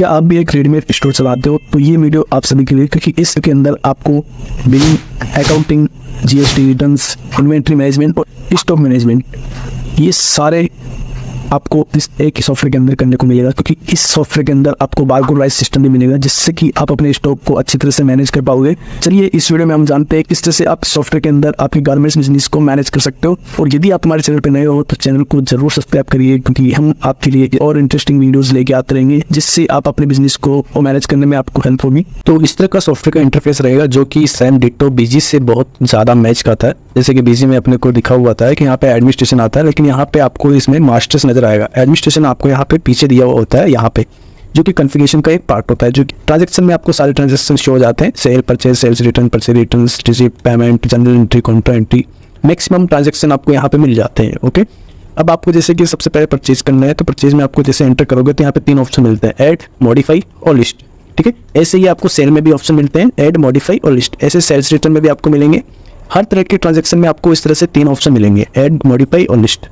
क्या आप भी एक रेडीमेड स्टोर चलाते हो तो ये वीडियो आप सभी के लिए, क्योंकि इसके अंदर आपको billing, accounting, GST returns, inventory management और स्टॉक मैनेजमेंट ये सारे आपको इस एक ही सॉफ्टवेयर के अंदर करने को मिलेगा। क्योंकि इस सॉफ्टवेयर के अंदर आपको बारकोड वाइज सिस्टम भी मिलेगा जिससे कि आप अपने स्टॉक को अच्छी तरह से मैनेज कर पाओगे। चलिए इस वीडियो में हम जानते हैं किस तरह से आप सॉफ्टवेयर के अंदर आपके गारमेंट्स बिजनेस को मैनेज कर सकते हो। और यदि आप हमारे चैनल पर नए हो तो चैनल को जरूर सब्सक्राइब करिए, क्योंकि हम आपके लिए और इंटरेस्टिंग वीडियोज लेके आते रहेंगे जिससे आप अपने बिजनेस को मैनेज करने में आपको हेल्प होगी। तो इस तरह का सॉफ्टवेयर का इंटरफेस रहेगा जो कि सेम डिट्टो बीजी से बहुत ज़्यादा मैच करता है। जैसे कि बीजी में अपने को दिखा हुआ था कि यहाँ पे एडमिनिस्ट्रेशन आता है, लेकिन यहाँ पे आपको इसमें मास्टर्स नजर आएगा। एडमिनिस्ट्रेशन आपको यहाँ पे पीछे दिया हुआ होता है, यहाँ पे जो कि कॉन्फ़िगरेशन का एक पार्ट होता है। जो ट्रांजैक्शन में आपको सारे ट्रांजैक्शन शो हो जाते हैं, sale, purchase, sales return, purchase return, receipt, payment, journal entry, counter entry, maximum transaction आपको यहाँ पे मिल जाते हैं। ओके, अब आपको जैसे कि सबसे पहले परचेज करना है तो परचेज में आपको जैसे एंटर करोगे तो यहाँ पे 3 ऑप्शन मिलते हैं, ऐड, मॉडिफाई और लिस्ट। ठीक है, ऐसे ही आपको सेल में भी ऑप्शन मिलते हैं, ऐड, मॉडिफाई और लिस्ट। ऐसे सेल्स रिटर्न में भी आपको मिलेंगे। हर तरह के ट्रांजैक्शन में आपको इस तरह से 3 ऑप्शन मिलेंगे, ऐड, मॉडिफाई और लिस्ट।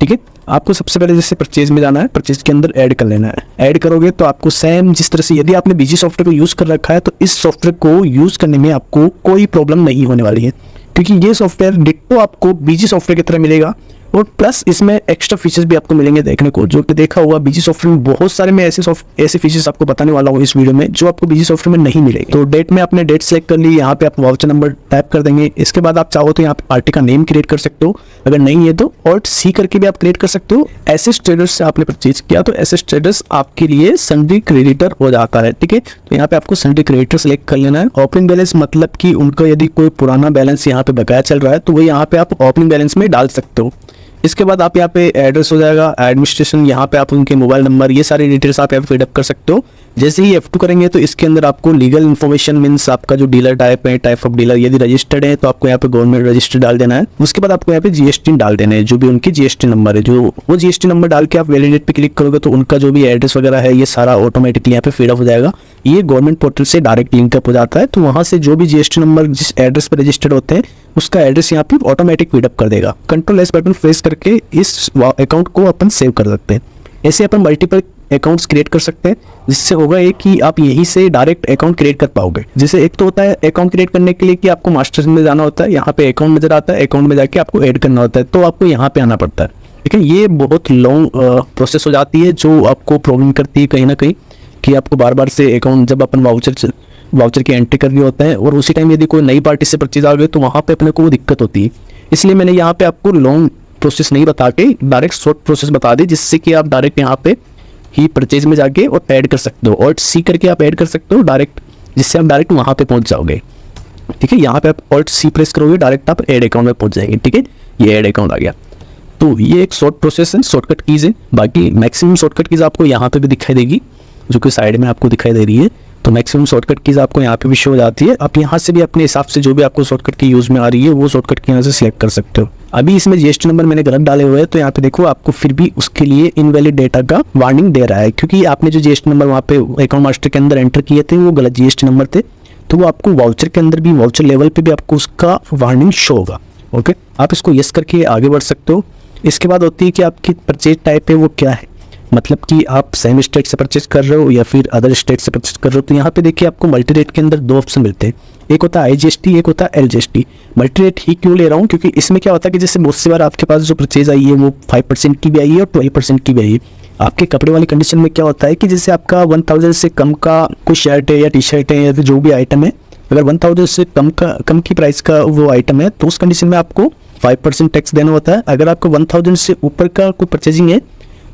ठीक है, आपको सबसे पहले जैसे परचेज में जाना है, परचेज के अंदर ऐड कर लेना है। ऐड करोगे तो आपको सेम जिस तरह से यदि आपने बीजी सॉफ्टवेयर को यूज कर रखा है तो इस सॉफ्टवेयर को यूज करने में आपको कोई प्रॉब्लम नहीं होने वाली है, क्योंकि ये सॉफ्टवेयर डिट्टो आपको बीजी सॉफ्टवेयर की तरह मिलेगा। और प्लस इसमें एक्स्ट्रा फीचर्स भी आपको मिलेंगे देखने को, जो कि देखा हुआ बीजी सॉफ्टवेयर में बहुत सारे मैं ऐसे फीचर्स आपको बताने वाला हूँ इस वीडियो में जो आपको बीजी सॉफ्टवेयर में नहीं मिलेंगे। तो डेट में आपने डेट सेलेक्ट कर ली, यहाँ पे आप वाउचर नंबर टाइप कर देंगे। इसके बाद आप चाहो तो यहाँ पे पार्टी का नेम क्रिएट कर सकते हो, अगर नहीं है तो ऑल्ट सी करके भी आप क्रिएट कर सकते हो। एसेट ट्रेडर्स से आपने परचेज किया तो एसेट ट्रेडर्स आपके लिए सन्ड्री क्रेडिटर हो जाता है। ठीक है, तो यहाँ पे आपको सन्ड्री क्रेडिटर सेलेक्ट कर लेना है। ओपनिंग बैलेंस मतलब कि उनका यदि कोई पुराना बैलेंस यहाँ पे बकाया चल रहा है तो वो यहाँ पे आप ओपनिंग बैलेंस में डाल सकते हो। इसके बाद आप यहाँ पे एड्रेस हो जाएगा, एडमिनिस्ट्रेशन, यहाँ पे आप उनके मोबाइल नंबर, ये सारी डिटेल्स आप यहाँ पे फीडअप कर सकते हो। जैसे ही F2 करेंगे तो इसके अंदर आपको लीगल इन्फॉर्मेशन मींस आपका जो डीलर टाइप है, टाइप ऑफ डीलर, यदि रजिस्टर्ड है तो आपको यहाँ पे गवर्नमेंट रजिस्टर डाल देना है। उसके बाद आपको यहाँ पे GST डाल देना है, जो भी उनकी GST नंबर है, जो वो GST नंबर डाल के आप वैलिडेट पे क्लिक करोगे तो उनका जो भी एड्रेस वगैरह है ये सारा ऑटोमेटिकली यहाँ पे फीडअप हो जाएगा। ये गवर्नमेंट पोर्टल से डायरेक्ट लिंक अप हो जाता है, तो वहाँ से जो भी GST नंबर जिस एड्रेस पर रजिस्टर्ड होते हैं उसका एड्रेस यहाँ पे ऑटोमेटिक फीडअप कर देगा। कंट्रोल एस बटन प्रेस करके इस अकाउंट को अपन सेव कर सकते हैं। ऐसे अपन मल्टीपल अकाउंट्स क्रिएट कर सकते हैं, जिससे होगा एक कि आप यहीं से डायरेक्ट अकाउंट क्रिएट कर पाओगे। जैसे एक तो होता है अकाउंट क्रिएट करने के लिए कि आपको मास्टर्स में जाना होता है, यहाँ पे अकाउंट नजर आता है, अकाउंट में जाके आपको ऐड करना होता है तो आपको यहाँ पे आना पड़ता है। लेकिन ये बहुत लॉन्ग प्रोसेस हो जाती है जो आपको प्रॉब्लम करती है कहीं ना कहीं, कि आपको बार बार से अकाउंट जब अपन वाउचर की एंट्री करनी होता है और उसी टाइम यदि कोई नई पार्टी से परचेज आ गई तो वहाँ पे अपने को दिक्कत होती है। इसलिए मैंने यहाँ पे आपको लॉन्ग प्रोसेस नहीं बता के डायरेक्ट शॉर्ट प्रोसेस बता दी, जिससे कि आप डायरेक्ट यहाँ पे ही परचेज में जाके और ऐड कर सकते हो, ऑल्ट सी करके आप ऐड कर सकते हो डायरेक्ट, जिससे आप डायरेक्ट वहाँ पे पहुँच जाओगे। ठीक है, यहाँ पे आप ऑल्ट सी प्रेस करोगे डायरेक्ट आप ऐड अकाउंट में पहुँच जाएंगे। ठीक है, ये ऐड अकाउंट आ गया। तो ये एक शॉर्ट प्रोसेस है, शॉर्टकट कीज है। बाकी मैक्सिमम शॉर्टकट कीज आपको यहाँ पे भी दिखाई देगी, जो कि साइड में आपको दिखाई दे रही है। तो मैक्सिमम शॉर्टकट कीज आपको यहाँ पे भी शो हो जाती है। आप यहाँ से भी अपने हिसाब से जो भी आपको शॉर्टकट की यूज में आ रही है वो शॉर्टकट की यहाँ से सिलेक्ट कर सकते हो। अभी इसमें GST नंबर मैंने गलत डाले हुए हैं तो यहाँ पे देखो आपको फिर भी उसके लिए इनवैलिड डेटा का वार्निंग दे रहा है, क्योंकि आपने जो GST नंबर वहाँ पे अकाउंट मास्टर के अंदर एंटर किए थे वो गलत GST नंबर थे, तो वो आपको वाउचर के अंदर भी, वाउचर लेवल पे भी आपको उसका वार्निंग शो होगा। ओके, आप इसको यस करके आगे बढ़ सकते हो। इसके बाद होती है कि आपकी परचेज टाइप है वो क्या है, मतलब कि आप सेम स्टेट से परचेज कर रहे हो या फिर अदर स्टेट से परचेज कर रहे हो। तो यहाँ पे देखिए आपको मल्टी रेट के अंदर 2 ऑप्शन मिलते हैं, एक होता है IGST, एक होता है LGST। मल्टी रेट ही क्यों ले रहा हूँ, क्योंकि इसमें क्या होता है कि जैसे बहुत सी बार आपके पास जो परचेज आई है वो 5% की भी आई है और 12% की भी आई है। आपके कपड़े वाली कंडीशन में क्या होता है कि जैसे आपका 1000 से कम का कोई शर्ट है या टी-शर्ट है या फिर जो भी आइटम है, अगर 1000 से कम की प्राइस का वो आइटम है तो उस कंडीशन में आपको 5% टैक्स देना होता है। अगर आपको 1000 से ऊपर का कोई परचेजिंग है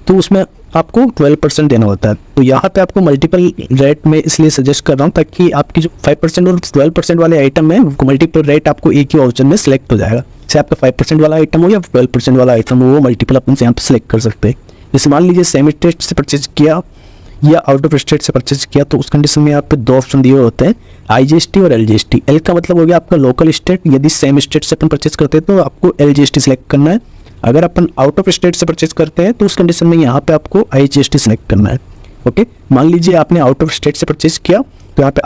तो उसमें आपको 12% देना होता है। तो यहाँ पे आपको मल्टीपल रेट में इसलिए सजेस्ट कर रहा हूँ ताकि आपकी जो 5% और 12% वाले आइटम है वो मल्टीपल रेट आपको एक ही वाउचर में सिलेक्ट हो जाएगा। चाहे आपका 5% वाला आइटम हो या 12% वाला आइटम हो, वो मल्टीपल अपन यहाँ पे सिलेक्ट कर सकते हैं। जैसे मान लीजिए सेम स्टेट से परचेज किया या आउट ऑफ स्टेट से परचेज किया तो उस कंडीशन में यहाँ पे 2 ऑप्शन दिए होते हैं, IGST और LGST। एल का मतलब हो गया आपका लोकल स्टेट, यदि सेम स्टेट से अपन परचेज करते हैं तो आपको LGST सिलेक्ट करना है। अगर अपन आउट ऑफ स्टेट से परचेज करते हैं तो उस कंडीशन में यहाँ पे आपको IGST सिलेक्ट करना है। ओके, मान लीजिए आपने आउट ऑफ स्टेट से परचेज किया तो यहाँ पे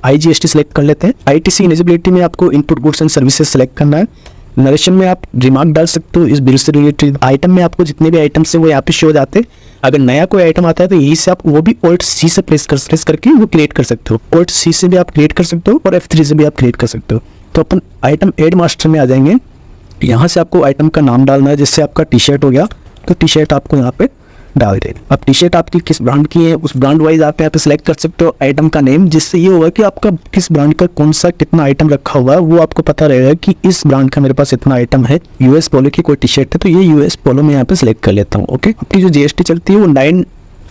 IGST सिलेक्ट कर लेते हैं। ITC इलिजिबिलिटी में आपको input goods and services select करना है। नरेशन में आप रिमार्क डाल सकते हो इस बिल से रिलेटेड। आइटम में आपको जितने भी आइटम्स है वो यहाँ पे शो हो जाते हैं। अगर नया कोई आइटम आता है तो यही से आप वो भी Alt C से प्रेस करके वो क्रिएट कर सकते हो। Alt C से भी आप क्रिएट कर सकते हो और F3 से भी आप क्रिएट कर सकते हो। तो अपन आइटम एड मास्टर में आ जाएंगे। यहाँ से आपको आइटम का नाम डालना है, जैसे आपका टी शर्ट हो गया तो टी शर्ट आपको यहाँ पे डाल दें। अब टी शर्ट आपकी किस ब्रांड की है उस ब्रांड वाइज आप यहाँ पे सिलेक्ट कर सकते हो आइटम का नेम, जिससे ये होगा कि आपका किस ब्रांड का कौन सा कितना आइटम रखा हुआ है वो आपको पता रहेगा कि इस ब्रांड का मेरे पास इतना आइटम है। यूएस पोलो की कोई टी शर्ट है तो ये यूएस पोलो में यहाँ पे सिलेक्ट कर लेता हूँ। ओके, आपकी जो जीएसटी चलती है वो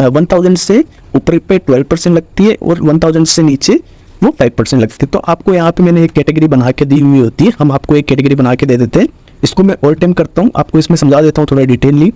1000 से ऊपर पे 12% लगती है और 1000 से नीचे वो 5% लगती है। तो आपको यहाँ पे मैंने एक कैटेगरी बना के दी हुई होती है, हम आपको एक कैटेगरी बना के दे देते हैं। इसको मैं ऑल टाइम करता हूँ, आपको इसमें समझा देता हूँ थोड़ा डिटेलली।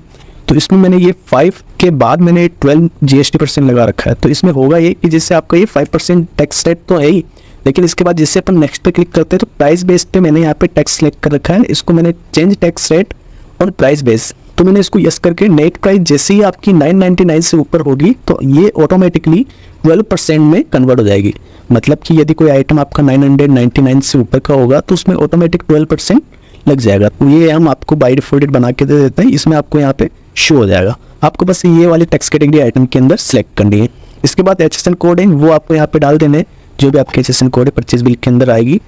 तो इसमें मैंने ये 5 के बाद मैंने 12 GST% लगा रखा है। तो इसमें होगा ये कि जिससे आपका ये 5% टैक्स रेट तो है ही, लेकिन इसके बाद जिससे अपन नेक्स्ट पे क्लिक करते हैं तो प्राइस बेस पे मैंने यहाँ पे टैक्स सेलेक्ट कर रखा है। इसको मैंने चेंज टैक्स रेट और प्राइस बेस, तो मैंने इसको यस करके नेट प्राइस जैसे ही आपकी 999 से ऊपर होगी तो ये ऑटोमेटिकली 12% में कन्वर्ट हो जाएगी। मतलब कि यदि कोई आइटम आपका 999 से ऊपर का होगा तो उसमें ऑटोमेटिक 12% लग जाएगा। तो ये हम आपको बाय डिफॉल्ट बना के दे देते हैं, इसमें आपको यहाँ पे शो हो जाएगा। आपको बस ये वाली टैक्स कैटेगरी आइटम के अंदर सेलेक्ट करनी है। इसके बाद HSN कोड है वो आपको यहाँ पे डाल देने, जो भी आपके HSN कोड है परचेज बिल के अंदर आएगी।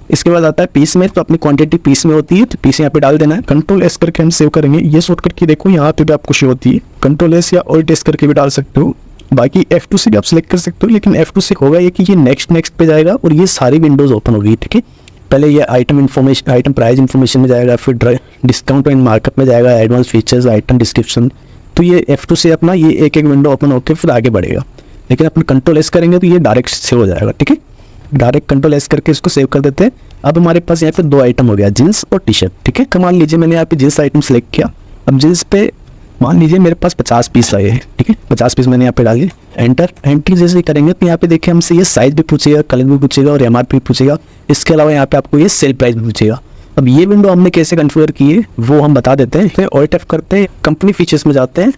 इसके बाद आता है पीस में, तो अपनी क्वांटिटी पीस में होती है तो पीस यहाँ पे डाल देना है। कंट्रोल एस करके हम सेव करेंगे, ये शॉर्टकट की देखो यहाँ पे भी आपको शो होती है। कंट्रोल एस या ऑल्ट एस करके भी डाल सकते हो, बाकी F2 से भी आप सिलेक्ट कर सकते हो। लेकिन F2 से होगा ये कि ये नेक्स्ट पे जाएगा और ये सारी विंडोज ओपन होगी। ठीक है, पहले ये item information, item price information में जाएगा, फिर डिस्काउंट एंड मार्कअप में जाएगा, एडवांस फीचर्स, आइटम डिस्क्रिप्शन। तो ये F2 से अपना ये एक एक विंडो ओपन होकर फिर आगे बढ़ेगा। लेकिन अपन कंट्रोल एस करेंगे तो ये डायरेक्ट सेव हो जाएगा। ठीक है, डायरेक्ट कंट्रोल एस करके इसको सेव कर देते हैं। अब हमारे पास यहाँ पे 2 आइटम हो गया, जींस और टी शर्ट। ठीक है, मान लीजिए मैंने यहाँ पे जींस आइटम सेलेक्ट किया। अब जींस पे मान लीजिए मेरे पास 50 पीस आए हैं। ठीक है, 50 पीस मैंने यहाँ पे डाले, एंट्री जैसे करेंगे तो यहाँ पे देखिए हमसे ये साइज भी पूछेगा, कलर भी पूछेगा और MRP पूछेगा। इसके अलावा यहाँ पे आपको ये सेल प्राइस भी पूछेगा। अब ये विंडो हमने कैसे कन्फिगर की है वो हम बता देते हैं। फिर ऑल्ट F करते हैं, कंपनी फीचर्स में जाते हैं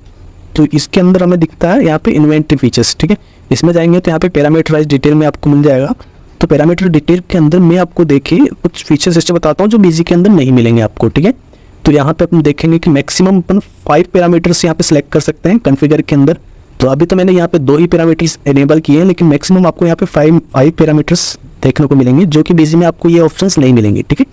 तो इसके अंदर हमें दिखता है यहाँ पे इन्वेंट्री फीचर्स। ठीक है, इसमें जाएंगे तो यहाँ पे पैरामीटर वाइज डिटेल में आपको मिल जाएगा। तो पैरामीटर डिटेल के अंदर मैं आपको देखिए कुछ फीचर्स ऐसे बताता हूँ जो BG के अंदर नहीं मिलेंगे आपको। ठीक है, तो यहाँ पे अपन देखेंगे कि मैक्सिमम अपन 5 पैरामीटर्स यहाँ पे सिलेक्ट कर सकते हैं कॉन्फ़िगर के अंदर। तो अभी तो मैंने यहाँ पे 2 ही पैरामीटर्स एनेबल किए हैं, लेकिन मैक्सिमम आपको यहाँ पे 5 पैरामीटर्स देखने को मिलेंगे जो कि BG में आपको ये ऑप्शंस नहीं मिलेंगे। ठीक है,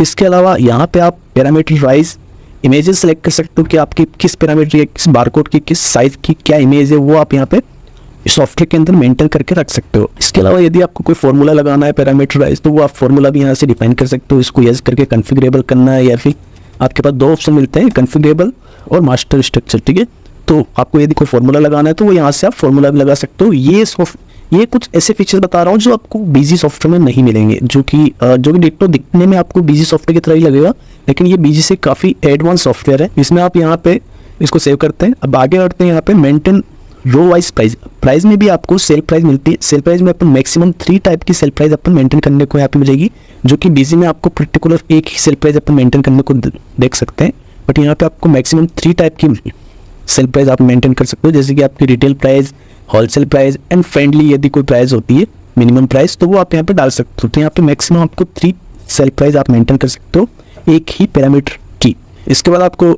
इसके अलावा यहाँ पे आप पैरामीटर वाइज इमेजेस सेलेक्ट कर सकते हो कि आपकी किस पैरामीटर या किस बारकोड की किस साइज की क्या इमेज है वो आप यहाँ पे सॉफ्टवेयर के अंदर मेंटेन करके रख सकते हो। इसके अलावा यदि आपको कोई फॉर्मूला लगाना है पैरामीटर वाइज तो वो आप फॉर्मूला भी यहाँ से डिफाइन कर सकते हो। इसको यूज करके कॉन्फ़िगरेबल करना है या फिर आपके पास 2 ऑप्शन मिलते हैं, कॉन्फ़िगरेबल और मास्टर स्ट्रक्चर। ठीक है, तो आपको यदि कोई फॉर्मूला लगाना है तो वो यहाँ से आप फॉर्मूला भी लगा सकते हो। ये कुछ ऐसे फीचर्स बता रहा हूँ जो आपको BG सॉफ्टवेयर में नहीं मिलेंगे, जो कि डिट्टो दिखने में आपको BG सॉफ्टवेयर की तरह ही लगेगा, लेकिन ये BG से काफ़ी एडवांस सॉफ्टवेयर है। इसमें आप यहाँ पे इसको सेव करते हैं। अब आगे बढ़ते हैं, यहाँ पे मेंटेन रो वाइज प्राइस में भी आपको सेल प्राइस मिलती है। सेल प्राइस में अपन मैक्सिमम 3 टाइप की सेल प्राइस अपन मेंटेन करने को यहाँ पे मिलेगी, जो कि BG में आपको पर्टिकुलर एक ही सेल प्राइस अपन मेंटेन करने को देख सकते हैं, बट यहाँ पे आपको मैक्सिमम 3 टाइप की सेल प्राइस आप मेंटेन कर सकते हो। जैसे कि आपकी retail price, wholesale price and friendly यदि कोई प्राइस होती है मिनिमम प्राइस तो वो आप यहाँ पे डाल सकते हो। तो यहाँ पे मैक्सिमम आपको 3 सेल प्राइस आप मेंटेन कर सकते हो एक ही पैरामीटर की। इसके बाद आपको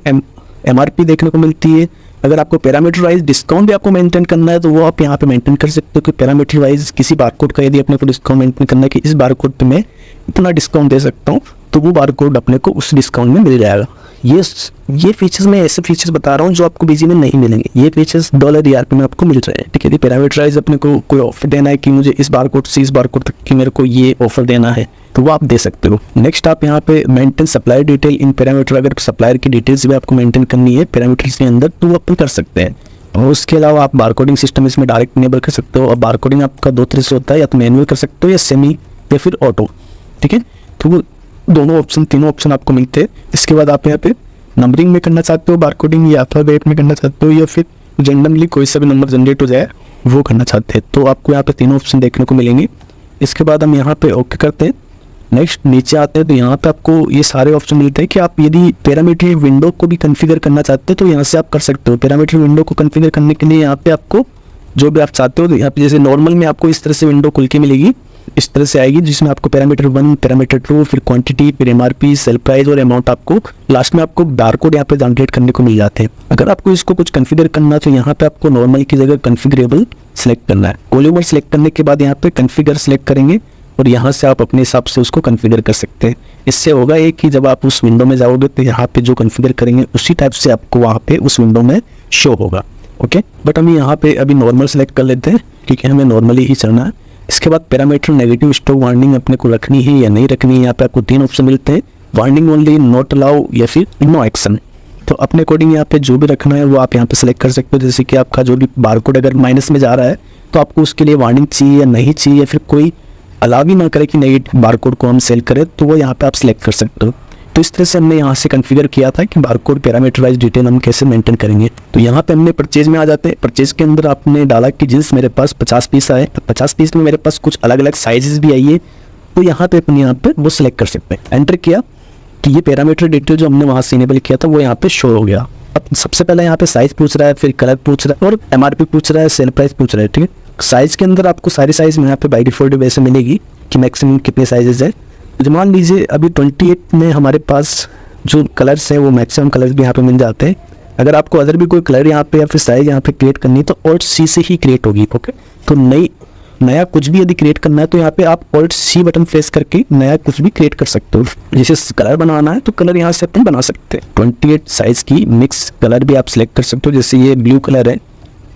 MRP देखने को मिलती है। अगर आपको पैरामीटर वाइज डिस्काउंट भी आपको मेंटेन करना है तो वो आप यहाँ पे मेंटेन कर सकते हो कि पैरामीटर वाइज किसी बारकोड का यदि अपने को डिस्काउंट मेंटेन करना है कि इस बारकोड पे मैं इतना डिस्काउंट दे सकता हूँ तो वो बारकोड अपने को उस डिस्काउंट में मिल जाएगा। ये फीचर्स मैं ऐसे फीचर्स बता रहा हूँ जो आपको BG में नहीं मिलेंगे। ये फीचर्स $ERP में आपको मिल रहे हैं। ठीक है, यदि पैरामीटर वाइज अपने को कोई ऑफर देना है कि मुझे इस बारकोड से इस बारकोड तक की मेरे को ये ऑफर देना है तो वो आप दे सकते हो। नेक्स्ट आप यहाँ पे maintain supplier detail in parameter, अगर सप्लायर की डिटेल्स भी आपको मेंटेन करनी है पैरामीटर्स के अंदर तो वो अपन कर सकते हैं। और उसके अलावा आप बारकोडिंग सिस्टम इसमें डायरेक्ट इनेबल कर सकते हो। और बारकोडिंग आपका 2 तरह से होता है, या तो मैनुअल कर सकते हो या सेमी या फिर ऑटो। ठीक है, तो वो तीनों ऑप्शन आपको मिलते हैं। इसके बाद आप यहाँ पे नंबरिंग में करना चाहते हो बारकोडिंग, या अल्फाबेट में करना चाहते हो, या फिर रैंडमली कोई सा भी नंबर जनरेट हो जाए वो करना चाहते हैं, तो आपको यहाँ पे तीनों ऑप्शन देखने को मिलेंगे। इसके बाद हम यहाँ पे ओके करते हैं। नेक्स्ट नीचे आते हैं तो यहाँ पे आपको ये सारे ऑप्शन मिलते हैं कि आप यदि पैरामीटर विंडो को भी कॉन्फ़िगर करना चाहते हैं तो यहाँ से आप कर सकते हो। पैरामीटर विंडो को कॉन्फ़िगर करने के लिए यहाँ पे आपको जो भी आप चाहते हो तो यहाँ पे जैसे नॉर्मल में आपको इस तरह से विंडो खुल के मिलेगी, इस तरह से आएगी, जिसमें आपको पैरामीटर 1, पैरामीटर 2, फिर क्वांटिटी, फिर एमआरपी, सेल प्राइस और अमाउंट आपको लास्ट में आपको बारकोड यहाँ पे जनरेट करने को मिल जाते हैं। अगर आपको इसको कुछ कॉन्फ़िगर करना तो यहाँ पे आपको नॉर्मल की जगह कॉन्फ़िगरेबल सेलेक्ट करना है। कॉलम सेलेक्ट करने के बाद यहाँ पे कॉन्फ़िगर सेलेक्ट करेंगे और यहाँ से आप अपने हिसाब से उसको कॉन्फ़िगर कर सकते हैं। इससे होगा ये कि जब आप उस विंडो में जाओगे तो यहाँ पे जो कॉन्फ़िगर करेंगे उसी टाइप से आपको वहाँ पे उस विंडो में शो होगा। ओके, बट हम यहाँ पे अभी नॉर्मल सेलेक्ट कर लेते हैं क्योंकि हमें नॉर्मली ही चलना है। इसके बाद पैरामीटर नेगेटिव स्टॉक वार्निंग अपने को रखनी है या नहीं रखनी है। यहाँ पे आपको 3 ऑप्शन मिलते हैं, वार्निंग ओनली, नॉट अलाउ या फिर नो एक्शन। तो अपने अकॉर्डिंग यहाँ पे जो भी रखना है वो आप यहाँ पे सेलेक्ट कर सकते हो। जैसे कि आपका जो भी बारकोड अगर माइनस में जा रहा है तो आपको उसके लिए वार्निंग चाहिए या नहीं चाहिए, या फिर कोई अलाव ही ना करे कि नेगेटिव बारकोड को हम सेल करें, तो वो यहाँ पे आप सिलेक्ट कर सकते हो। तो इस तरह से हमने यहाँ से कॉन्फ़िगर किया था कि बारकोड पैरामीटर वाइज डिटेल हम कैसे मेंटेन करेंगे। तो यहाँ पे हमने परचेज में आ जाते हैं। परचेज के अंदर आपने डाला कि जींस मेरे पास 50 पीस आए, तो 50 पीस में मेरे पास कुछ अलग अलग साइजेस भी आई है, तो यहाँ पे अपन यहाँ पे वो सिलेक्ट कर सकते हैं। एंटर किया कि ये पैरामीटर डिटेल जो हमने वहाँ से इनेबल किया था वो यहाँ पे शो हो गया। अब सबसे पहले यहाँ पे साइज पूछ रहा है, फिर कलर पूछ रहा है और एमआरपी पूछ रहा है, सेल प्राइस पूछ रहा है। ठीक है, साइज के अंदर आपको सारी साइज में यहाँ पे बाई डिफॉल्ट वैसे मिलेगी कि मैक्सिमम कितने साइजेस है। तो मान लीजिए अभी 28 में हमारे पास जो कलर्स हैं वो मैक्सिमम कलर्स भी यहाँ पे मिल जाते हैं। अगर आपको अदर भी कोई कलर यहाँ पे या फिर साइज यहाँ पे क्रिएट करनी है तो ऑल्ट सी से ही क्रिएट होगी। ओके, तो नया कुछ भी यदि क्रिएट करना है तो यहाँ पे आप ऑल्ट सी बटन प्रेस करके नया कुछ भी क्रिएट कर सकते हो। जैसे कलर बनाना है तो कलर यहाँ से अपन बना सकते हैं। 28 साइज की मिक्स कलर भी आप सिलेक्ट कर सकते हो। जैसे ये ब्लू कलर है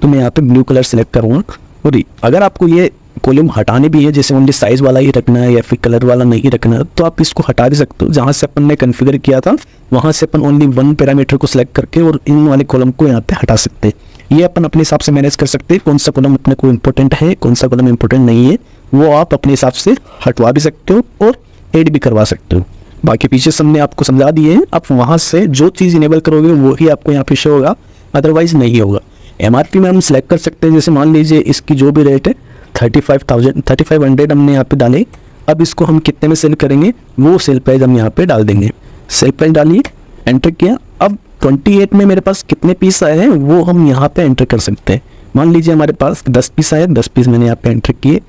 तो मैं यहाँ पे ब्लू कलर सेलेक्ट करूँगा। और अगर आपको ये कॉलम हटाने भी है, जैसे ओनली साइज वाला ही रखना है या फिर कलर वाला नहीं रखना है, तो आप इसको हटा भी सकते हो। जहाँ से अपन ने कॉन्फ़िगर किया था वहाँ से अपन ओनली 1 पैरामीटर को सिलेक्ट करके और इन वाले कॉलम को यहाँ पे हटा सकते हैं। ये अपन अपने हिसाब से मैनेज कर सकते हैं, कौन सा कॉलम अपने को इम्पोर्टेंट है, कौन सा कॉलम इम्पोर्टेंट नहीं है, वो आप अपने हिसाब से हटवा भी सकते हो और ऐड भी करवा सकते हो। बाकी पीछे हमने आपको समझा दिए हैं, आप वहाँ से जो चीज़ इनेबल करोगे वो ही आपको यहाँ पे शो होगा, अदरवाइज नहीं होगा। एमआरपी में हम सिलेक्ट कर सकते हैं। जैसे मान लीजिए इसकी जो भी रेट है 3500 हमने यहाँ पे डाले। अब इसको हम कितने में सेल करेंगे वो सेल प्राइस हम यहाँ पे डाल देंगे। सेल प्राइस डालिए, एंटर किया। अब 28 में मेरे पास कितने पीस आए हैं वो हम यहाँ पे एंटर कर सकते हैं। मान लीजिए हमारे पास 10 पीस आए, 10 पीस मैंने यहाँ पे एंटर किए।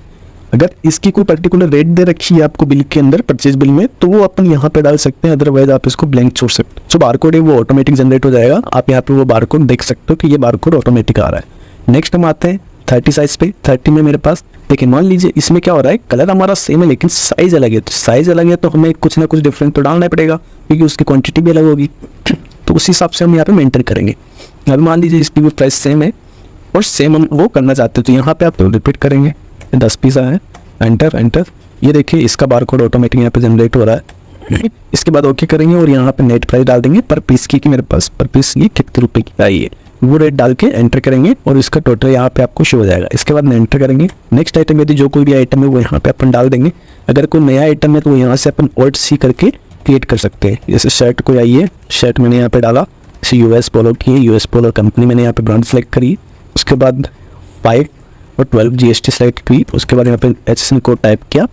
अगर इसकी कोई पर्टिकुलर रेट दे रखी है आपको बिल के अंदर, परचेज बिल में, तो वो अपन यहाँ पे डाल सकते हैं, अदरवाइज आप इसको ब्लैंक छोड़ सकते हो। जो बारकोड है वो ऑटोमेटिक जनरेट हो जाएगा। आप यहाँ पे वो बारकोड देख सकते हो कि ये बारकोड ऑटोमेटिक आ रहा है। नेक्स्ट हम आते हैं 30 साइज पे। 30 में मेरे पास देखिए, मान लीजिए इसमें क्या हो रहा है, कलर हमारा सेम है लेकिन साइज अलग है। तो साइज अलग है तो हमें कुछ ना कुछ डिफरेंस तो डालना पड़ेगा क्योंकि उसकी क्वांटिटी भी अलग होगी। तो उस हिसाब से हम यहाँ पे मेंटेन करेंगे। अब मान लीजिए इसकी भी प्राइस सेम है और सेम हम वो करना चाहते हो तो यहाँ पे आप रिपीट करेंगे। 10 पीस आए, एंटर एंटर। ये देखिए इसका बारकोड ऑटोमेटिक यहाँ पे जनरेट हो रहा है। इसके बाद ओके करेंगे और यहाँ पे नेट प्राइस डाल देंगे पर पीस की, कि मेरे पास पर पीस ये कितने रुपए की आई है वो रेट डाल के एंटर करेंगे और इसका टोटल यहाँ पे आपको शो हो जाएगा। इसके बाद एंटर करेंगे। नेक्स्ट आइटम यदि जो कोई भी आइटम है वो यहाँ पे अपन डाल देंगे। अगर कोई नया आइटम है तो यहाँ से अपन ऑल्ट सी करके क्रिएट कर सकते हैं। जैसे शर्ट कोई आई है, शर्ट मैंने यहाँ पे डाला, इसे यूएस पोलो की है, यूएस पोलो कंपनी मैंने यहाँ पे ब्रांड सेलेक्ट करी। उसके बाद 5 और 12 GST सेलेक्ट की। उसके बाद यहाँ पे HSN कोड टाइप किया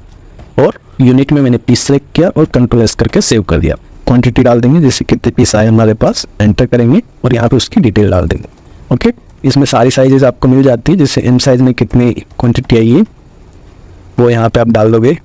और यूनिट में मैंने पीस सेलेक्ट किया और कंट्रोल एस करके सेव कर दिया। क्वांटिटी डाल देंगे, जैसे कितने पीस आए हमारे पास, एंटर करेंगे और यहाँ पे उसकी डिटेल डाल देंगे। ओके, इसमें सारी साइजेस आपको मिल जाती है। जैसे एम साइज में कितनी क्वांटिटी आई है वो यहाँ पे आप डाल दोगे।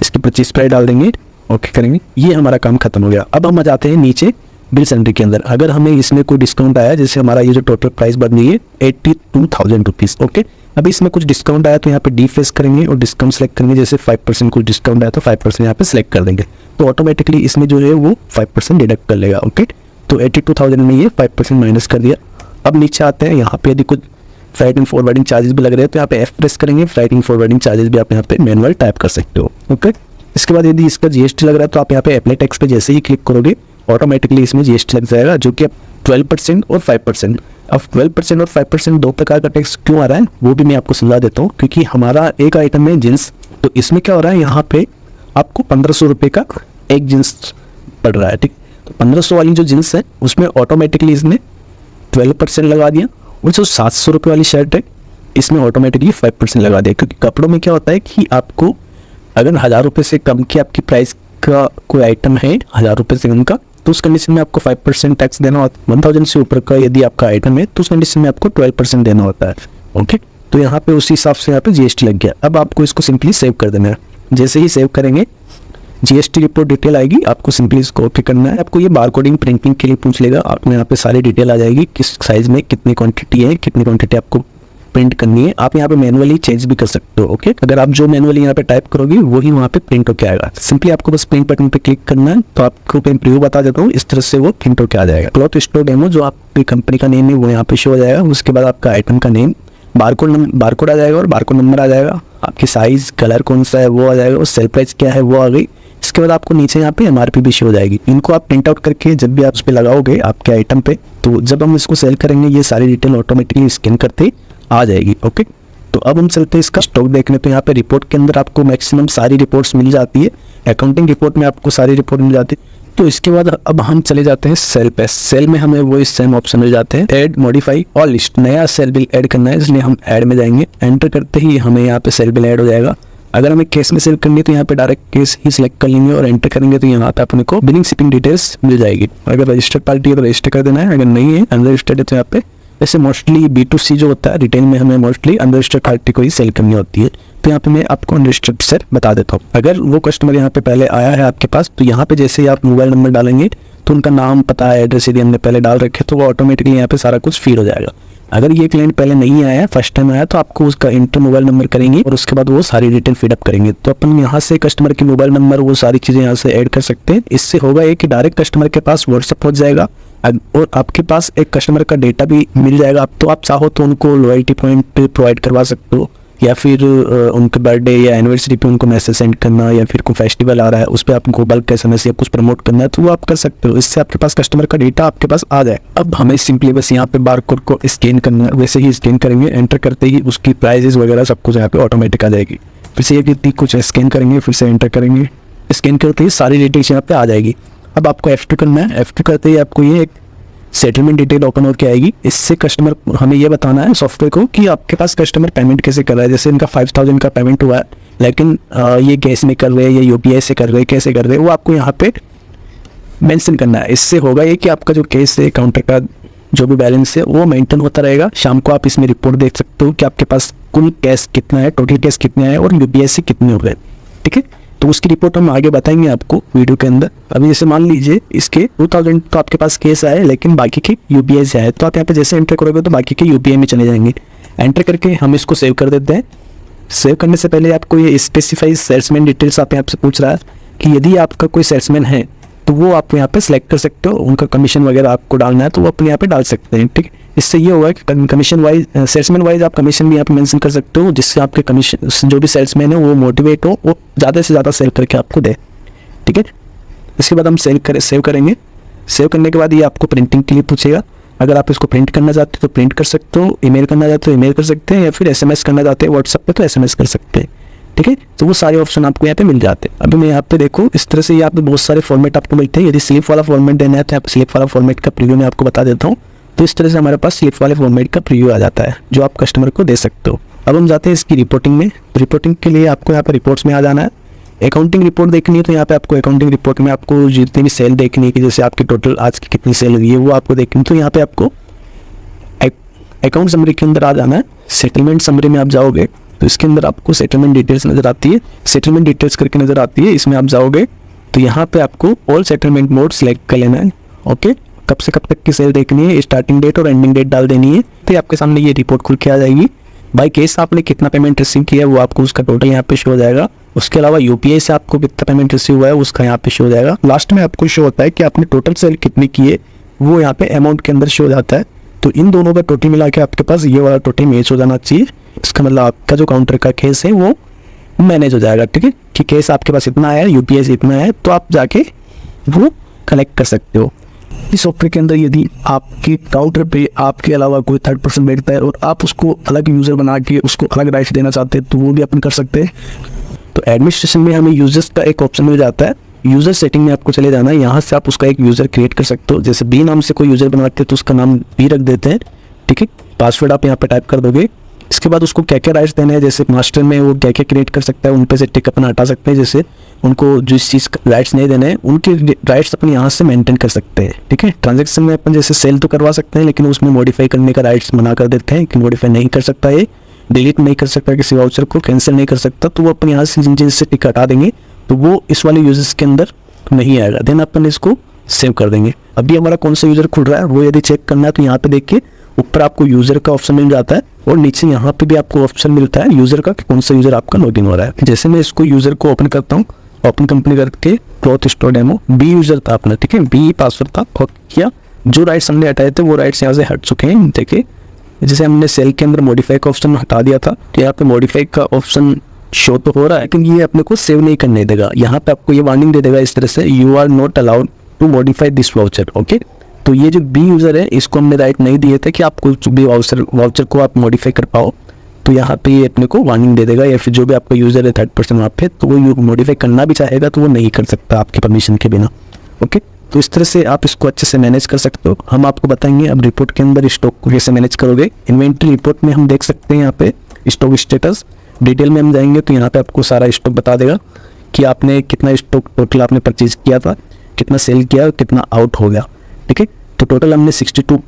इसकी 25 प्राइस डाल देंगे, ओके करेंगे। ये हमारा काम खत्म हो गया। अब हम आ जाते हैं नीचे बिल सेंट्री के अंदर। अगर हमें इसमें कोई डिस्काउंट आया, जैसे हमारा ये जो टोटल प्राइस बन रही है 82,000 रुपीज़। ओके, अभी इसमें कुछ डिस्काउंट आया तो यहाँ पे डिफेस करेंगे और डिस्काउंट सेलेक्ट करेंगे। जैसे 5% कुछ डिस्काउंट आया तो 5% यहाँ पे सेलेक्ट कर देंगे, तो ऑटोमेटिकली इसमें जो है वो 5% डिडक्ट कर लेगा। ओके, तो 82,000 में ये 5% माइनस कर दिया। अब नीचे आते हैं, यहाँ पे यदि कुछ फ्लाइट एंड फॉरवर्डिंग चार्जेस भी लग रहे हैं तो यहाँ पे F प्रेस करेंगे। फ्लाइट एंड फॉरवर्डिंग चार्जेस भी आप यहाँ पे मैनुअल टाइप कर सकते हो। ओके, इसके बाद यदि इसका GST लग रहा है तो आप यहाँ पे अप्लाई टैक्स पे जैसे ही क्लिक करोगे ऑटोमेटिकली इसमें GST लग जाएगा, जो कि 12% और 5%। अब 12% और 5% दो प्रकार का टैक्स क्यों आ रहा है वो भी मैं आपको समझा देता हूँ। क्योंकि हमारा एक आइटम है जींस, तो इसमें क्या हो रहा है, यहाँ पे आपको 1500 रुपये का एक जींस पड़ रहा है। ठीक, तो 1500 वाली जो जींस है उसमें ऑटोमेटिकली इसने 12% लगा दिया और जो 700 रुपये वाली शर्ट है इसमें ऑटोमेटिकली 5% लगा दिया। क्योंकि कपड़ों में क्या होता है कि आपको अगर 1000 रुपये से कम की आपकी प्राइस का कोई आइटम है, 1000 रुपये से कम का, तो उस कंडीशन में आपको 5% टैक्स देना होता है। 1000 से ऊपर का यदि आपका आइटम है तो उस कंडीशन में आपको 12% देना होता है। ओके, तो यहाँ पे उसी हिसाब से यहाँ पे GST लग गया। अब आपको इसको सिंपली सेव कर देना है। जैसे ही सेव करेंगे GST रिपोर्ट डिटेल आएगी, आपको सिंपली इसको ओके करना है। आपको ये बारकोडिंग प्रिंटिंग के लिए पूछ लेगा, आपको यहाँ पे सारी डिटेल आ जाएगी, किस साइज में कितनी क्वांटिटी है, कितनी क्वांटिटी आपको प्रिंट करनी है। आप यहाँ पे मैनुअली चेंज भी कर सकते हो। ओके, अगर आप जो मैनुअली यहाँ पे टाइप करोगे वही वहाँ पे प्रिंट होकर आएगा। सिंपली आपको बस प्रिंट बटन पे क्लिक करना है। तो आपको प्रीव्यू बता देता हूँ, इस तरह से वो प्रिंट होकर आ जाएगा। क्लॉथ स्टोर डेमो जो आपकी कंपनी का नेम है वो यहाँ पे शो हो जाएगा। उसके बाद आपका आइटम का नेम, बारकोड आ जाएगा और बारकोड नंबर आ जाएगा, आपकी साइज, कलर कौन सा है वो आ जाएगा, और सेल प्राइस क्या है वो आ गई। इसके बाद आपको नीचे यहाँ पे MRP भी शो हो जाएगी। इनको आप प्रिंट आउट करके जब भी आप उस पर लगाओगे आपके आइटम पे, तो जब हम इसको सेल करेंगे ये सारी डिटेल ऑटोमेटिकली स्कैन करते आ जाएगी। ओके, तो अब हम चलते हैं इसका स्टॉक देखने। तो यहाँ पे रिपोर्ट के अंदर आपको मैक्सिमम सारी रिपोर्ट्स मिल जाती है। अकाउंटिंग रिपोर्ट में आपको सारी रिपोर्ट मिल जाती है। तो इसके बाद अब हम चले जाते हैं सेल पे। सेल में हमें वो सेम ऑप्शन मिल जाते हैं, ऐड मॉडिफाई और लिस्ट। नया सेल बिल ऐड करना है, इसलिए हम ऐड में जाएंगे। एंटर करते ही हमें यहाँ पे सेल बिल ऐड हो जाएगा। अगर हमें केस में सेल करनी है तो यहाँ पे डायरेक्ट केस ही सिलेक्ट कर लेंगे और एंटर करेंगे तो यहाँ पे अपने को बिलिंग शिपिंग डिटेल्स मिल जाएगी। अगर रजिस्टर्ड पार्टी है तो रजिस्टर कर देना है, अगर नहीं है अनरजिस्टर्ड है तो यहाँ पे, वैसे मोस्टली B2C जो होता है रिटेल में हमें मोस्टली अनरजिस्टर्ड पार्टी को ही सेल करनी होती है। तो यहाँ पे मैं आपको अनरजिस्टर्ड सेल बता देता हूँ। अगर वो कस्टमर यहाँ पे पहले आया है आपके पास, तो यहाँ पे जैसे ही आप मोबाइल नंबर डालेंगे तो उनका नाम, पता, एड्रेस यदि हमने पहले डाल रखे तो वो ऑटोमेटिकली यहाँ पे सारा कुछ फीड हो जाएगा। अगर ये क्लाइंट पहले नहीं आया, फर्स्ट टाइम आया, तो आपको उसका इंटर मोबाइल नंबर करेंगे और उसके बाद वो सारी डिटेल फीडअप करेंगे। तो अपन यहाँ से कस्टमर के मोबाइल नंबर वो सारी चीज़ें यहाँ से ऐड कर सकते हैं। इससे होगा ये कि डायरेक्ट कस्टमर के पास व्हाट्सएप पहुँच जाएगा और आपके पास एक कस्टमर का डेटा भी मिल जाएगा। तो आप चाहो तो उनको लॉयल्टी पॉइंट प्रोवाइड करवा सकते हो, या फिर उनके बर्थडे या एनिवर्सरी पे उनको मैसेज सेंड करना, या फिर कोई फेस्टिवल आ रहा है उस पर आपको बल्क SMS या कुछ प्रमोट करना है तो वो आप कर सकते हो। इससे आपके पास कस्टमर का डेटा आपके पास आ जाए। अब हमें सिंपली बस यहाँ पे बारकोड को स्कैन करना है। वैसे ही स्कैन करेंगे, एंटर करते ही उसकी प्राइजेस वगैरह सब कुछ यहाँ पे ऑटोमेटिक आ जाएगी। फिर से ये कुछ स्कैन करेंगे, फिर से एंटर करेंगे, स्कैन करते ही सारी डिटेल्स यहाँ पे आ जाएगी। अब आपको F2 करना है। F2 करते ही आपको ये एक सेटलमेंट डिटेल ओपन होकर आएगी। इससे कस्टमर, हमें ये बताना है सॉफ्टवेयर को कि आपके पास कस्टमर पेमेंट कैसे कर रहा है। जैसे इनका 5000 का पेमेंट हुआ है, लेकिन ये कैश में कर रहे हैं या UPI से कर रहे हैं, कैसे कर रहे हैं वो आपको यहाँ पे मेंशन करना है। इससे होगा ये कि आपका जो कैश है, काउंटर का जो भी बैलेंस है वो मेंटेन होता रहेगा। शाम को आप इसमें रिपोर्ट देख सकते हो कि आपके पास कुल कैश कितना है, टोटल कैश कितना है और UPI से कितने हो गए। ठीक है, तो उसकी रिपोर्ट हम आगे बताएंगे आपको वीडियो के अंदर। अभी जैसे मान लीजिए इसके 2000 तो आपके पास केस आए, लेकिन बाकी के UPI से आए, तो आप यहाँ पे जैसे एंटर करोगे तो बाकी के UPI में चले जाएंगे। एंटर करके हम इसको सेव कर देते हैं। सेव करने से पहले आपको ये स्पेसिफाई सेल्समैन डिटेल्स आप यहाँ से पूछ रहा है कि यदि आपका कोई सेल्समैन है तो वो आप यहाँ पे सिलेक्ट कर सकते हो। उनका कमीशन वगैरह आपको डालना है तो वो अपने यहाँ पे डाल सकते हैं। ठीक, इससे ये होगा कि कमीशन वाइज, सेल्समैन वाइज आप कमीशन भी यहाँ पे मेंशन कर सकते हो, जिससे आपके कमीशन जो भी सेल्समैन है वो मोटिवेट हो, वो ज़्यादा से ज़्यादा सेल करके आपको दे। ठीक है, इसके बाद हम सेव करेंगे। सेव करने के बाद ये आपको प्रिंटिंग के लिए पूछेगा। अगर आप इसको प्रिंट करना चाहते हो तो प्रिंट कर सकते हो, ईमेल करना चाहते हो ईमेल कर सकते हैं, या फिर SMS करना चाहते हैं व्हाट्सएप पे तो SMS कर सकते हैं। ठीक है, तो वो सारे ऑप्शन आपको यहाँ पे मिल जाते हैं। अभी मैं यहाँ पे देखो इस तरह से यहाँ पे बहुत सारे फॉर्मेट आपको मिलते हैं। यदि स्लिप वाला फॉर्मेट देना है तो यहाँ पे स्लिप वाला फॉर्मेट का प्रीव्यू मैं आपको बता देता हूँ। तो इस तरह से हमारे पास स्लिप वाले फॉर्मेट का प्रीव्यू आ जाता है जो आप कस्टमर को दे सकते हो। अब हम जाते हैं इसकी रिपोर्टिंग में। रिपोर्टिंग के लिए आपको यहाँ पे रिपोर्ट्स में आ जाना है। अकाउंटिंग रिपोर्ट देखनी है तो यहाँ पे आपको अकाउंटिंग रिपोर्ट में आपको जितनी भी सेल देखनी है कि जैसे आपकी टोटल आज की कितनी सेल हुई है वो आपको देखनी है। तो यहाँ पे आपको अकाउंट समरी के अंदर आ जाना है। सेटलमेंट समरी में आप जाओगे तो इसके अंदर आपको सेटलमेंट डिटेल्स नजर आती है, सेटलमेंट डिटेल्स करके नजर आती है। इसमें आप जाओगे तो यहाँ पे आपको ऑल सेटलमेंट मोड सेलेक्ट कर लेना है। ओके, कब से कब तक की सेल देखनी है, स्टार्टिंग डेट और एंडिंग डेट डाल देनी है। तो आपके सामने ये रिपोर्ट खुल के आ जाएगी। बाई केस आपने कितना पेमेंट रिसीव किया है वो आपको उसका टोटल यहाँ पे शो हो जाएगा। उसके अलावा UPI से आपको कितना पेमेंट रिसीव हुआ है उसका यहाँ पे शो हो जाएगा। लास्ट में आपको शो होता है कि आपने टोटल सेल कितनी की है, वो यहाँ पे अमाउंट के अंदर शो हो जाता है। तो इन दोनों का टोटल मिला के आपके पास ये वाला टोटल मैच हो जाना चाहिए। इसका मतलब आपका जो काउंटर का केस है वो मैनेज हो जाएगा। ठीक है, कि केस आपके पास इतना है, UPI से इतना है, तो आप जाके वो कलेक्ट कर सकते हो। इस सॉफ्टवेयर के अंदर यदि आपके काउंटर पे आपके अलावा कोई थर्ड पर्सन बैठता है और आप उसको अलग यूज़र बना के उसको अलग राइट्स देना चाहते हैं तो वो भी अपन कर सकते हैं। तो एडमिनिस्ट्रेशन में हमें यूजर्स का एक ऑप्शन मिल जाता है। यूज़र सेटिंग में आपको चले जाना है। यहाँ से आप उसका एक यूज़र क्रिएट कर सकते हो। जैसे B नाम से कोई यूज़र बनाते हैं तो उसका नाम B रख देते हैं। ठीक है, पासवर्ड आप यहाँ पे टाइप कर दोगे। इसके बाद उसको क्या क्या राइट्स देने हैं, जैसे मास्टर में वो क्या क्या क्रिएट कर सकता है, उन पे से टिक अपन हटा सकते हैं। जैसे उनको जिस चीज़ राइट्स नहीं देने हैं उनके राइट्स अपन यहाँ से मेंटेन कर सकते हैं। ठीक है, ट्रांजैक्शन में अपन जैसे सेल तो करवा सकते हैं, लेकिन उसमें मॉडिफाई करने का राइट्स मना कर देते हैं कि मॉडिफाई नहीं कर सकता ये। डिलीट नहीं कर सकता, किसी वाउचर को कैंसिल नहीं कर सकता, तो वो अपने यहाँ से जिन चीज़ से टिक हटा देंगे तो वो इस वाले यूजर्स के अंदर नहीं आएगा। देन अपन इसको सेव कर देंगे। अभी हमारा कौन सा यूजर खुल रहा है वो यदि चेक करना है तो यहाँ पे देखिए ऊपर आपको यूजर का ऑप्शन मिल जाता है और नीचे यहाँ पे भी आपको ऑप्शन मिलता है यूजर का कि कौन सा यूजर आपका लॉगिन हो रहा है। जैसे मैं इसको यूजर को ओपन करता हूँ, ओपन कंपनी करके cloth store demo, B user था अपना, ठीक है, बी पासवर्ड था, किया, जो राइट्स हमने हटाए थे वो राइट्स यहाँ से हट चुके हैं। देखिए जैसे हमने सेल के अंदर मॉडिफाई का ऑप्शन हटा दिया था तो यहाँ पे मॉडिफाई का ऑप्शन शो तो हो रहा है लेकिन ये अपने को सेव नहीं करने देगा। यहाँ पे आपको ये वार्निंग दे देगा इस तरह से, you are not allowed to modify this voucher. Okay, तो ये जो बी यूजर है इसको हमने राइट नहीं दिए थे कि आप कुछ भी वाउचर को आप मॉडिफाई कर पाओ, तो यहाँ पे ये अपने को वार्निंग दे देगा। या फिर जो भी आपका यूजर है 3rd वहाँ पे, तो वो मॉडिफाई करना भी चाहेगा तो वो नहीं कर सकता आपकी परमिशन के बिना। ओके, तो इस तरह से आप इसको अच्छे से मैनेज कर सकते हो। हम आपको बताएंगे अब रिपोर्ट के अंदर स्टॉक को कैसे मैनेज करोगे। इन्वेंट्री रिपोर्ट में हम देख सकते हैं यहाँ पे स्टॉक स्टेटस, डिटेल में हम जाएंगे तो यहाँ पे आपको सारा स्टॉक बता देगा कि आपने कितना स्टॉक टोटल आपने परचेज किया था, कितना सेल किया और कितना आउट हो गया। ठीक है, तो टोटल हमने 62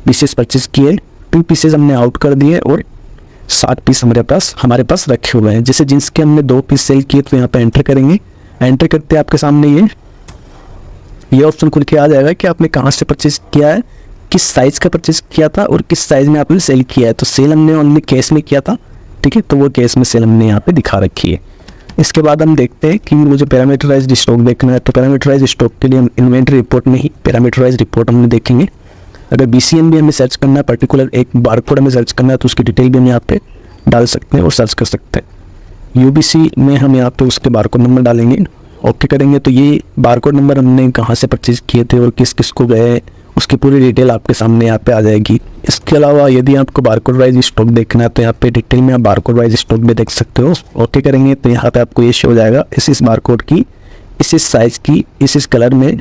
पीसेस परचेज किए, 2 पीसेस हमने आउट कर दिए और 60 पीस हमारे पास रखे हुए हैं। जैसे जींस के हमने 2 पीस सेल किए तो यहाँ पे एंटर करेंगे, एंटर करते आपके सामने ये ऑप्शन खुल के आ जाएगा कि आपने कहाँ से परचेज किया है, किस साइज का परचेज किया था और किस साइज में आपने सेल किया है। तो सेल हमने ओनली कैश में किया था, ठीक है, तो वो केस में सेल हमने यहाँ पे दिखा रखी है। इसके बाद हम देखते हैं कि मुझे पैरामीटराइज्ड स्टॉक देखना है, तो पैरामीटराइज्ड स्टॉक के लिए हम इन्वेंटरी रिपोर्ट में ही पैरामीटराइज्ड रिपोर्ट हमने देखेंगे। अगर BCM भी हमें सर्च करना है, पर्टिकुलर एक बारकोड हमें सर्च करना है तो उसकी डिटेल भी हम यहाँ पे डाल सकते हैं और सर्च कर सकते हैं। UBC में हम यहाँ पे उसके बारकोड नंबर डालेंगे, ओके करेंगे तो ये बारकोड नंबर हमने कहाँ से परचेज किए थे और किस किस को गए उसकी पूरी डिटेल आपके सामने यहाँ पे आ जाएगी। इसके अलावा यदि आपको बारकोड वाइज स्टॉक देखना है तो यहाँ पे डिटेल में आप बारकोड वाइज स्टॉक भी देख सकते हो। ओके करेंगे तो यहाँ पे आपको ये शो हो जाएगा इस बारकोड की, इस साइज की, इस कलर में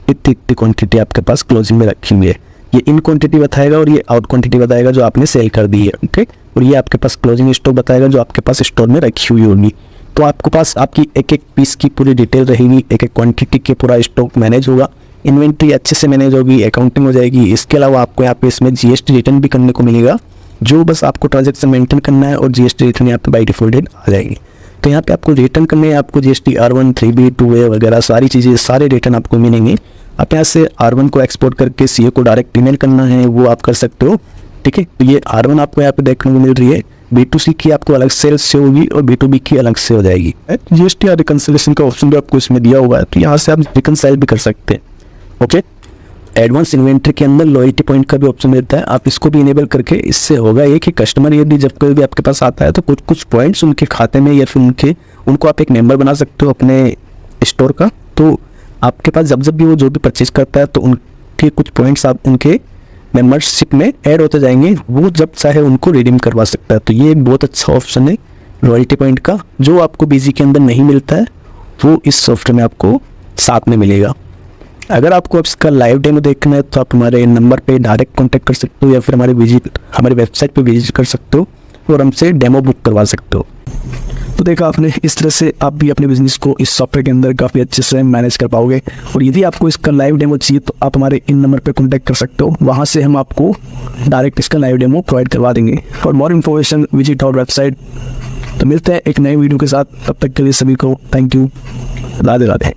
इतनी क्वांटिटी आपके पास क्लोजिंग में रखी हुई है। ये इन क्वांटिटी बताएगा और ये आउट क्वांटिटी बताएगा जो आपने सेल कर दी है, ठीक। और ये आपके पास क्लोजिंग स्टॉक बताएगा जो आपके पास स्टोर में रखी हुई होगी। तो आपके पास आपकी एक पीस की पूरी डिटेल रहेगी, एक क्वांटिटी के पूरा स्टॉक मैनेज होगा, इन्वेंट्री अच्छे से मैनेज होगी, अकाउंटिंग हो जाएगी। इसके अलावा आपको यहाँ पे इसमें GST रिटर्न भी करने को मिलेगा, जो बस आपको ट्रांजैक्शन मेंटेन करना है और GST रिटर्न यहाँ पे बाई डिफॉल्ट आ जाएगी। तो यहाँ पे आपको रिटर्न करने हैं, आपको GST R1, 3B, 2A वगैरह सारी चीज़ें, सारे रिटर्न आपको मिलेंगे। आप यहाँ से R1 को एक्सपोर्ट करके CA को डायरेक्ट ईमेल करना है वो आप कर सकते हो, ठीक है। तो ये R1 आपको यहाँ पे देखने को मिल रही है, B2C की आपको अलग सेल्स से होगी और B2B की अलग से हो जाएगी। GST या रिकंसिलेशन का ऑप्शन भी आपको इसमें दिया हुआ है, तो यहाँ से आप रिकंसाइल भी कर सकते हैं। ओके, एडवांस इन्वेंट्री के अंदर लॉयल्टी पॉइंट का भी ऑप्शन मिलता है, आप इसको भी इनेबल करके, इससे होगा ये कि कस्टमर यदि जब कोई भी आपके पास आता है तो कुछ पॉइंट्स उनके खाते में या फिर उनको आप एक मेंबर बना सकते हो अपने स्टोर का। तो आपके पास जब भी वो जो भी परचेज करता है तो उनके कुछ पॉइंट्स आप उनके मेंबरशिप में ऐड होते जाएंगे, वो जब चाहे उनको रिडीम करवा सकता है। तो ये बहुत अच्छा ऑप्शन है लॉयल्टी पॉइंट का, जो आपको BG के अंदर नहीं मिलता है वो इस सॉफ्टवेयर में आपको साथ में मिलेगा। अगर आपको इसका लाइव डेमो देखना है तो आप हमारे नंबर पे डायरेक्ट कांटेक्ट कर सकते हो या फिर हमारी वेबसाइट पे विजिट कर सकते हो और हमसे डेमो बुक करवा सकते हो। तो देखा आपने, इस तरह से आप भी अपने बिजनेस को इस सॉफ्टवेयर के अंदर काफ़ी अच्छे से मैनेज कर पाओगे। और यदि आपको इसका लाइव डेमो चाहिए तो आप हमारे इन नंबर पे कांटेक्ट कर सकते हो, वहाँ से हम आपको डायरेक्ट इसका लाइव डेमो प्रोवाइड करवा देंगे। For more information visit our website. तो मिलते हैं एक नए वीडियो के साथ, तब तक के लिए सभी को थैंक यू, राधे राधे।